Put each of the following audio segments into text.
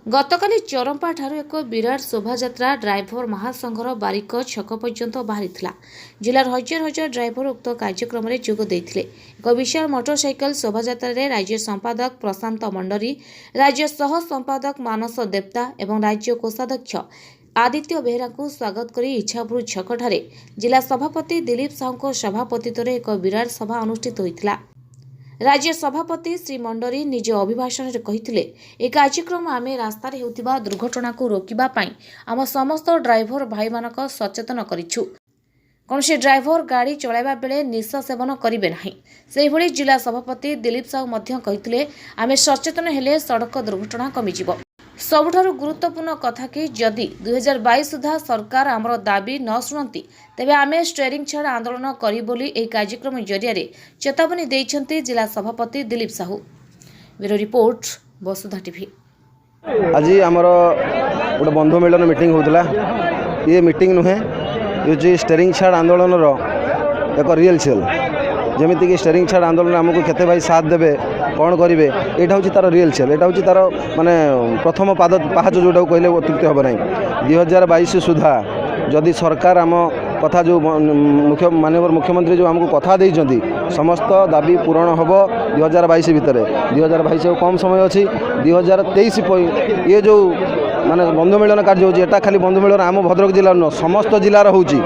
गतकाली चरंपा ठारू एक विराट शोभायात्रा ड्राइवर महासंघर बारिक छक पर्यंत बाहरी जिलार हजार हजार ड्राइवर उक्त कार्यक्रम में जोग देते। एक विशाल मोटरसाइकेल शोभायात्रा राज्य संपादक प्रशांत मंडरी, राज्य सह संपादक मानस देवता एवं राज्य कोषाध्यक्ष आदित्य बेहरा को स्वागत कर इच्छापुर छकठारे जिला सभापति दिलीप साहू सभापतित्व एक विराट सभा अनुष्ठित होता। राज्य सभापति श्री मंडरी निज अभिभाषण कही ए कार्यक्रम आम रास्तार होतिबा दुर्घटना को रोकिबा पई आम समस्त ड्राइवर भाई मानक सचेतन करिछु। कौन ड्राइवर गाड़ी चलाइबा बेले निशा सेवन करेंगे ना। से भली जिला सभापति दिलीप साहू मध्य कही आम सचेतन हेले सड़क दुर्घटना कमिजिब। सबुठारु गुरुत्वपूर्ण कथा कि जदि 2022 सुधा सरकार आमर दाबी न शुणती तेबे आमे स्टेयरिंग छाड़ आंदोलन करी बोली एही कार्यक्रम जरिया चेतावनी देइछन्ती जिला सभापति दिलीप साहू। ब्यूरो रिपोर्ट वसुधा टीवी। आज आमर गोटे बंधु मिलन मीटिंग होता। ये मीटिंग नुहे ये स्टेयरिंग छाड़ आंदोलन एक रियल सेल जमीती कि स्टेयरिंग छाड़ आंदोलन आमको केते भाई साथ देवे कौन करेंगे यहाँ हूँ तार रियल सेल यहाँ हूँ तार माने प्रथम पाहाच जोटा कहले अत्युक्ति हम ना। 2022 सुधा जदि सरकार आम कथा जो माननीय मुख्यमंत्री जो आमको कथा देइछन्ती समस्त दाबी पूरण हम 2022 भितर 2022 कम समय अच्छी 2023 ये जो माने बंधु मिलन कार्य होता खाली बंधु मिलन आम भद्रक जिला नुह समस्त जिलार होची।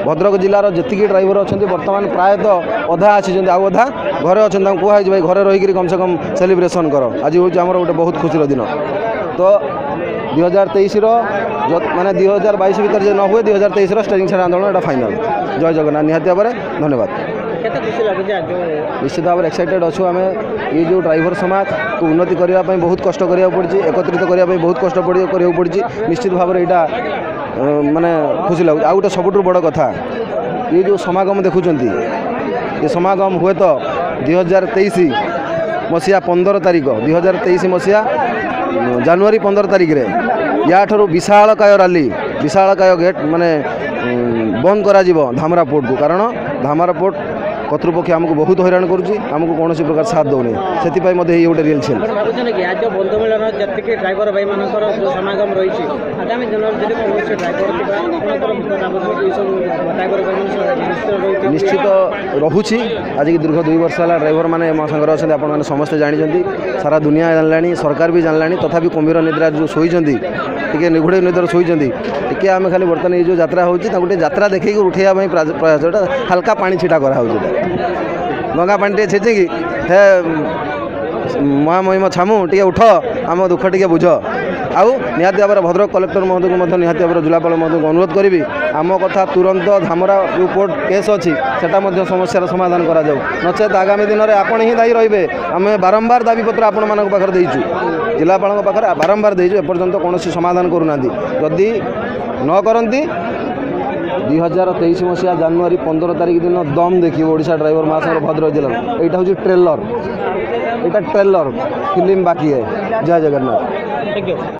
भद्रक जिलार जी ड्राइवर अच्छा बर्तमान प्रायतः अधा आसी आधा घरे अच्छा कहुई भाई घरे रहीकि कम से कम सेलिब्रेशन कर। आज हूँ आम गोटे बहुत खुशी दिन। तो 2023 माने 2022 भर जो न हुए 2023 स्टेयरिंग छाड़ आंदोलन यहाँ फाइनाल। जय जगन्नाथ। निहाती भाव में धन्यवाद। निश्चित भाव एक्साइटेड अच्छु आम ये जो ड्राइवर समाज को उन्नति करने बहुत कष्ट करा पड़ी एकत्रित करने बहुत कष्ट पड़ी निश्चित भाव में यहाँ माने खुशी लगे। आ गोटे सबुठ बड़ कथा ये जो समागम देखुं ये समागम हुए तो 2023 मसीहा 15 तारीख 2023 मसीहा जनवरी 15 तारीख रे या ठरू विशालकाय रैली विशालकाय गेट माने बंद करा जीवो धामरा पोर्ट को। कारण धामरा पोर्ट कर्तृपक्ष आमको बहुत हैरान करुच्ची आमको कौन प्रकार साथ दौनी से ये गोटे रियल सेल। आज बंधु मिलन जी ड्राइवर भाई मान जो समागम रही आगामी दिन निश्चित रोची आज की दीर्घ 2 वर्ष है ड्राइवर मैंने मो सागर अच्छा आपने समस्ते जानते सारा दुनिया जाना सरकार भी जानला तथापि कुंभीर निद्रा जो शोती टे निघुड़े निद्रा शोती टे आम खाली बर्तमान ये जो यात्रा होती गोटे यात्रा देखिए उठेबाई प्रयास हल्का पानी छिटा कराऊँ गंगा पानी छेची कि हे महामहिम छामु टे उठ आम दुख टे बुझ। आउ निहाती भाव में भद्रक कलेक्टर महोदय को निहाती भाव जिलापाल महोदय को अनुरोध करी आम कथा तुरंत धामरा जो कोर्ट केस अच्छी से समस्यार समाधान करा जाऊ नचेत आगामी दिन में आपण ही दायी रहिबे। आम बारंबार दाबीपत्र आपण मान पाखे देचु जिलापाल पाखे बारंबार देचु एपर्यंत कौन समाधान करूना जदि न करती 2023 मसीहा जनवरी 15 तारीख दिन दम देखिए ओडिशा ड्राइवर महासंघ भद्रक जिला यहाँ हूँ ट्रेलर फिल्म बाकी है। जय जगन्नाथ।